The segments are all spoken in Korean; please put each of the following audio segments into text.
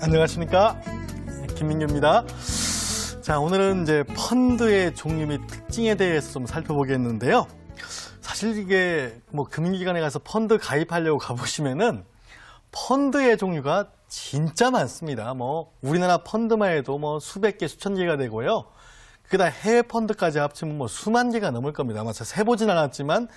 안녕하십니까, 김민규입니다. 자, 오늘은 이제 펀드의 종류 및 특징에 대해서 좀 살펴보겠는데요. 사실 이게 뭐 금융기관에 가서 펀드 가입하려고 가보시면은 펀드의 종류가 진짜 많습니다. 뭐 우리나라 펀드만 해도 뭐 수백 개, 수천 개가 되고요. 그다 해외 펀드까지 합치면 뭐 수만 개가 넘을 겁니다. 아마 제가 세보진 않았지만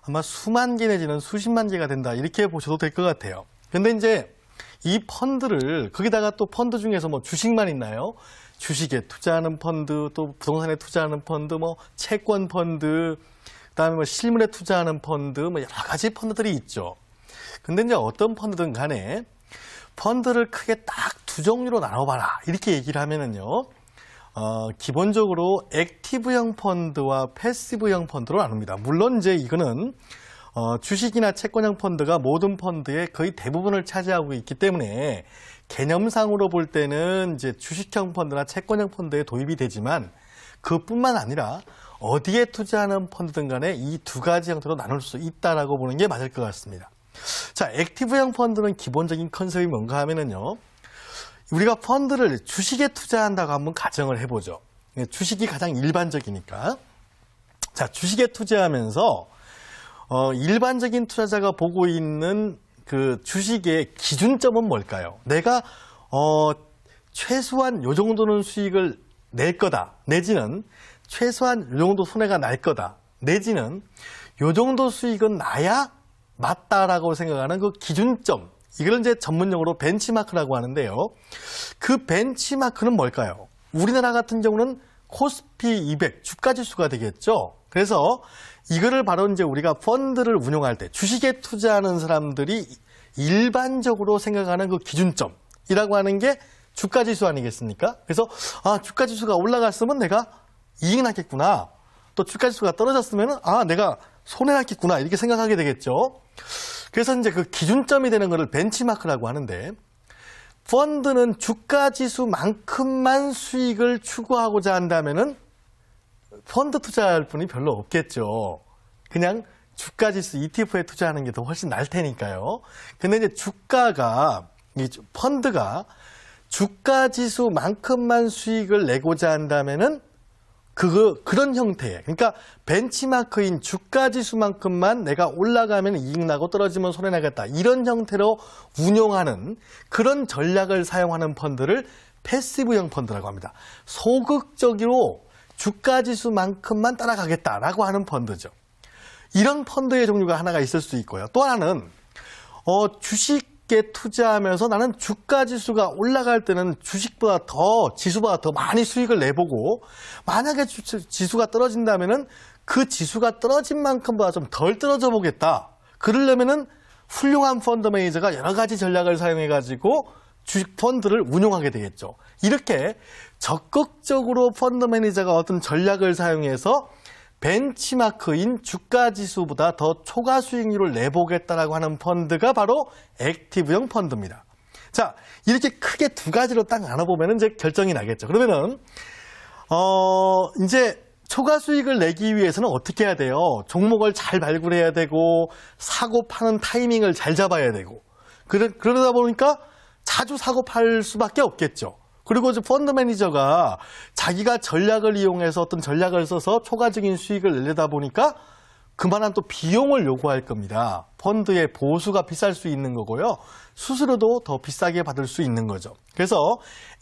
아마 수만 개 내지는 수십만 개가 된다, 이렇게 보셔도 될 것 같아요. 근데 이제 이 펀드를, 거기다가 또 펀드 중에서 뭐 주식만 있나요? 주식에 투자하는 펀드, 또 부동산에 투자하는 펀드, 뭐 채권 펀드, 그다음에 뭐 실물에 투자하는 펀드, 뭐 여러 가지 펀드들이 있죠. 근데 이제 어떤 펀드든 간에 펀드를 크게 딱 두 종류로 나눠봐라, 이렇게 얘기를 하면은요, 기본적으로 액티브형 펀드와 패시브형 펀드로 나눕니다. 물론 이제 이거는 주식이나 채권형 펀드가 모든 펀드의 거의 대부분을 차지하고 있기 때문에 개념상으로 볼 때는 이제 주식형 펀드나 채권형 펀드에 도입이 되지만, 그뿐만 아니라 어디에 투자하는 펀드든 간에 이 두 가지 형태로 나눌 수 있다라고 보는 게 맞을 것 같습니다. 자, 액티브형 펀드는 기본적인 컨셉이 뭔가 하면은요, 우리가 펀드를 주식에 투자한다고 한번 가정을 해보죠. 주식이 가장 일반적이니까. 자, 주식에 투자하면서 일반적인 투자자가 보고 있는 그 주식의 기준점은 뭘까요? 내가 최소한 요 정도는 수익을 낼 거다, 내지는 최소한 요 정도 손해가 날 거다, 내지는 요 정도 수익은 나야 맞다라고 생각하는 그 기준점, 이걸 이제 전문용어로 벤치마크라고 하는데요. 그 벤치마크는 뭘까요? 우리나라 같은 경우는 코스피 200 주가지수가 되겠죠. 그래서 이거를 바로 이제 우리가 펀드를 운용할 때 주식에 투자하는 사람들이 일반적으로 생각하는 그 기준점이라고 하는 게 주가지수 아니겠습니까? 그래서 주가지수가 올라갔으면 내가 이익 났겠구나, 또 주가지수가 떨어졌으면 내가 손해 났겠구나, 이렇게 생각하게 되겠죠. 그래서 이제 그 기준점이 되는 것을 벤치마크라고 하는데, 펀드는 주가지수만큼만 수익을 추구하고자 한다면은 펀드 투자할 분이 별로 없겠죠. 그냥 주가지수 ETF에 투자하는 게 더 훨씬 나을 테니까요. 근데 이제 펀드가 주가지수만큼만 수익을 내고자 한다면은 그런 형태의, 그러니까 벤치마크인 주가지수만큼만 내가 올라가면 이익 나고 떨어지면 손해 나겠다, 이런 형태로 운용하는 그런 전략을 사용하는 펀드를 패시브형 펀드라고 합니다. 소극적으로 주가지수만큼만 따라가겠다라고 하는 펀드죠. 이런 펀드의 종류가 하나가 있을 수 있고요. 또 하나는 주식에 투자하면서 나는 주가지수가 올라갈 때는 지수보다 더 많이 수익을 내보고, 만약에 지수가 떨어진다면은 그 지수가 떨어진 만큼보다 좀 덜 떨어져 보겠다. 그러려면은 훌륭한 펀드 매니저가 여러 가지 전략을 사용해가지고 주식 펀드를 운용하게 되겠죠. 이렇게 적극적으로 펀드 매니저가 어떤 전략을 사용해서 벤치마크인 주가지수보다 더 초과 수익률을 내보겠다라고 하는 펀드가 바로 액티브형 펀드입니다. 자, 이렇게 크게 두 가지로 딱 나눠보면 이제 결정이 나겠죠. 그러면은 이제 초과 수익을 내기 위해서는 어떻게 해야 돼요? 종목을 잘 발굴해야 되고, 사고 파는 타이밍을 잘 잡아야 되고, 그러다 보니까 자주 사고 팔 수밖에 없겠죠. 그리고 이제 펀드 매니저가 자기가 전략을 이용해서 어떤 전략을 써서 초과적인 수익을 내려다 보니까 그만한 또 비용을 요구할 겁니다. 펀드의 보수가 비쌀 수 있는 거고요, 수수료도 더 비싸게 받을 수 있는 거죠. 그래서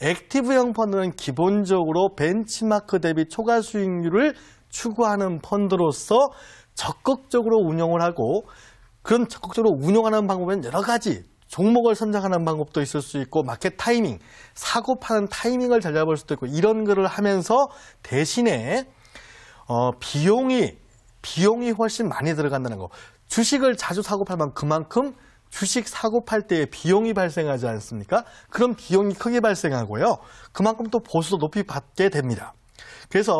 액티브형 펀드는 기본적으로 벤치마크 대비 초과 수익률을 추구하는 펀드로서 적극적으로 운영을 하고, 그런 적극적으로 운영하는 방법은 여러 가지, 종목을 선정하는 방법도 있을 수 있고, 마켓 타이밍, 사고 파는 타이밍을 잘 잡을 수도 있고, 이런 거를 하면서 대신에 비용이 훨씬 많이 들어간다는 거. 주식을 자주 사고 팔면 그만큼 주식 사고 팔 때에 비용이 발생하지 않습니까? 그런 비용이 크게 발생하고요, 그만큼 또 보수도 높이 받게 됩니다. 그래서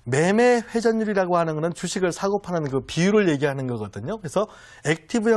매매 회전율이라고 하는 것은 주식을 사고 파는 그 비율을 얘기하는 거거든요. 그래서 액티브형